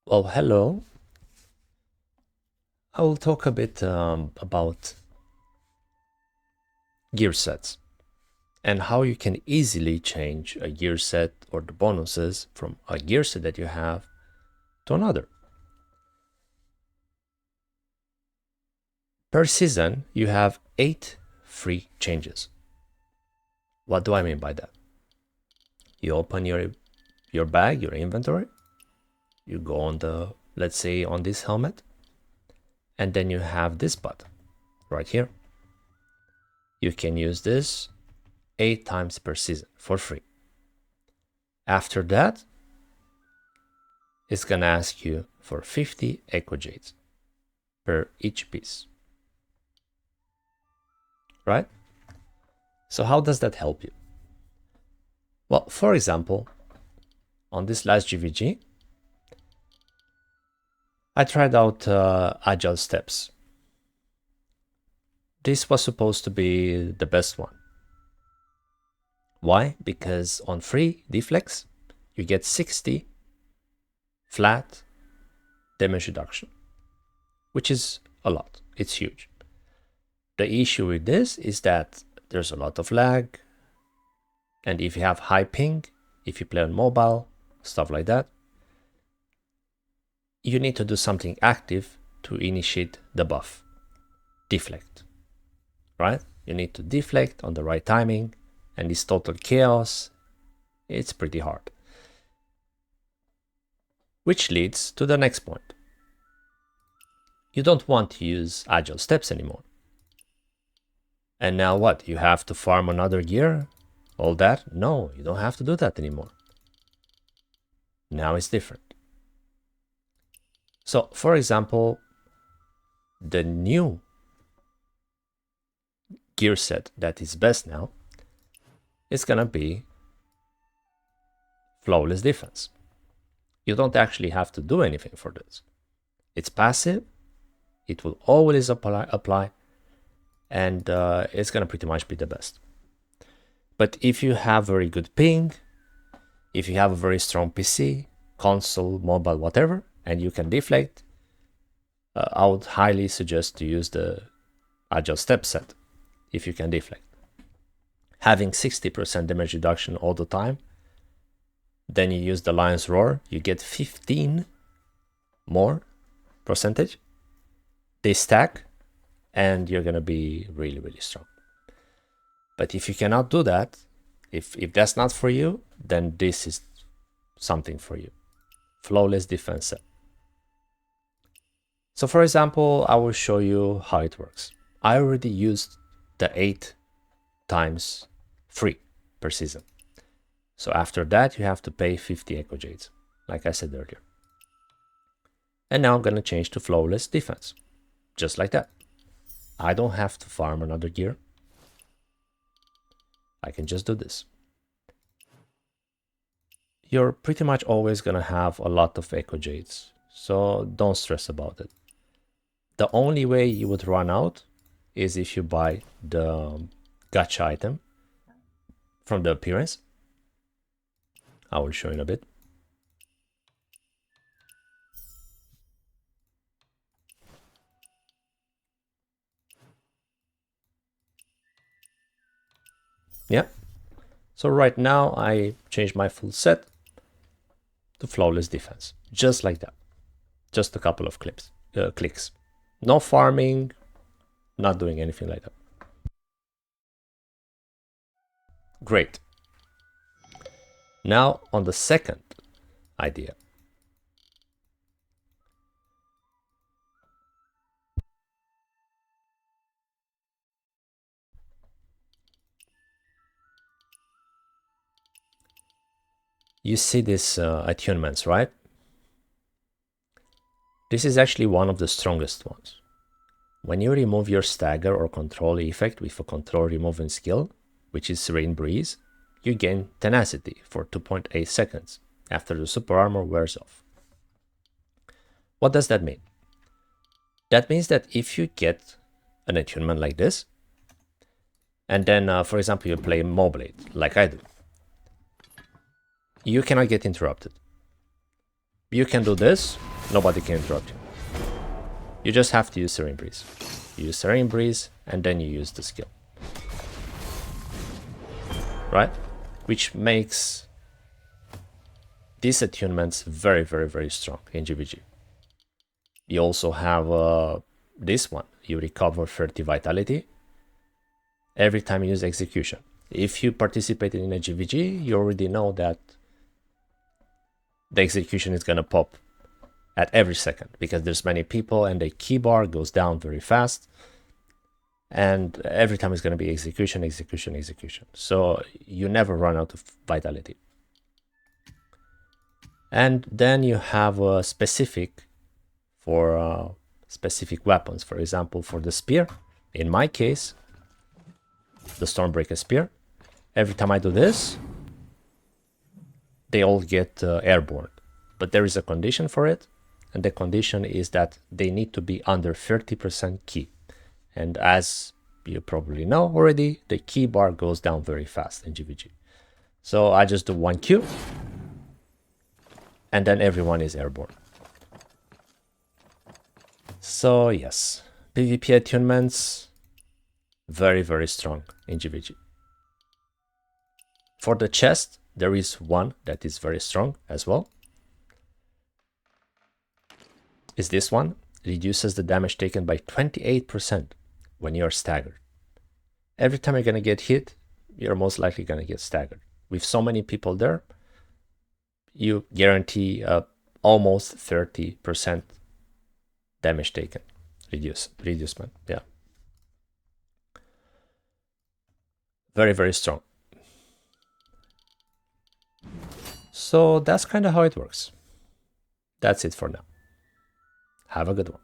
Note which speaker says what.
Speaker 1: Well, hello. I will talk a bit about gear sets and how you can easily change a gear set or the bonuses from a gear set that you have to another. Per season, you have 8 free changes. What do I mean by that? You open your bag, your inventory, you go on the, let's say on this helmet, and then you have this button right here. You can use this 8 times per season for free. After that, it's gonna ask you for 50 echo jades per each piece, right? So how does that help you? Well, for example, on this last GvG, I tried out agile steps. This was supposed to be the best one. Why? Because on free deflex, you get 60 flat damage reduction, which is a lot. It's huge. The issue with this is that there's a lot of lag, and if you have high ping, if you play on mobile, stuff like that, you need to do something active to initiate the buff. Deflect, right? You need to deflect on the right timing, and this total chaos, it's pretty hard. Which leads to the next point. You don't want to use agile steps anymore. And now what? You have to farm another gear? All that? No, you don't have to do that anymore. Now it's different. So, for example, the new gear set that is best now is gonna be flawless defense. You don't actually have to do anything for this. It's passive, it will always apply, and it's gonna pretty much be the best. But if you have very good ping, if you have a very strong PC, console, mobile, whatever, and you can deflect, I would highly suggest to use the agile step set if you can deflect. Having 60% damage reduction all the time, then you use the lion's roar, you get 15 more percentage. They stack, and you're gonna be really, really strong. But if you cannot do that, if that's not for you, then this is something for you. Flawless defense set. So for example, I will show you how it works. I already used the 8 times free per season. So after that, you have to pay 50 echo jades, like I said earlier. And now I'm gonna change to flawless defense, just like that. I don't have to farm another gear. I can just do this. You're pretty much always gonna have a lot of echo jades, so don't stress about it. The only way you would run out is if you buy the gacha item from the appearance. I will show you in a bit. Yeah. So right now I changed my full set to flawless defense, just like that. Just a couple of clicks. No farming, not doing anything like that. Great. Now on the second idea. You see these attunements, right? This is actually one of the strongest ones. When you remove your stagger or control effect with a control removing skill, which is Rain Breeze, you gain tenacity for 2.8 seconds after the super armor wears off. What does that mean? That means that if you get an attunement like this, and then, for example, you play Moblade, like I do, you cannot get interrupted. You can do this, nobody can interrupt you. You just have to use Serene Breeze. You use Serene Breeze, and then you use the skill. Right? Which makes these attunements very, very, very strong in GvG. You also have this one. You recover 30 vitality every time you use execution. If you participated in a GvG, you already know that the execution is gonna pop at every second because there's many people and the key bar goes down very fast, and every time it's gonna be execution, execution, execution. So you never run out of vitality. And then you have a specific for specific weapons. For example, for the spear, in my case, the Stormbreaker spear, every time I do this, they all get airborne. But there is a condition for it, and the condition is that they need to be under 30% key. And as you probably know already, the key bar goes down very fast in GvG. So I just do 1Q, and then everyone is airborne. So yes, PvP attunements, very, very strong in GvG. For the chest, there is one that is very strong as well. Is this one. Reduces the damage taken by 28% when you're staggered. Every time you're going to get hit, you're most likely going to get staggered. With so many people there, you guarantee almost 30% damage taken. Reducement, yeah. Very, very strong. So that's kind of how it works. That's it for now. Have a good one.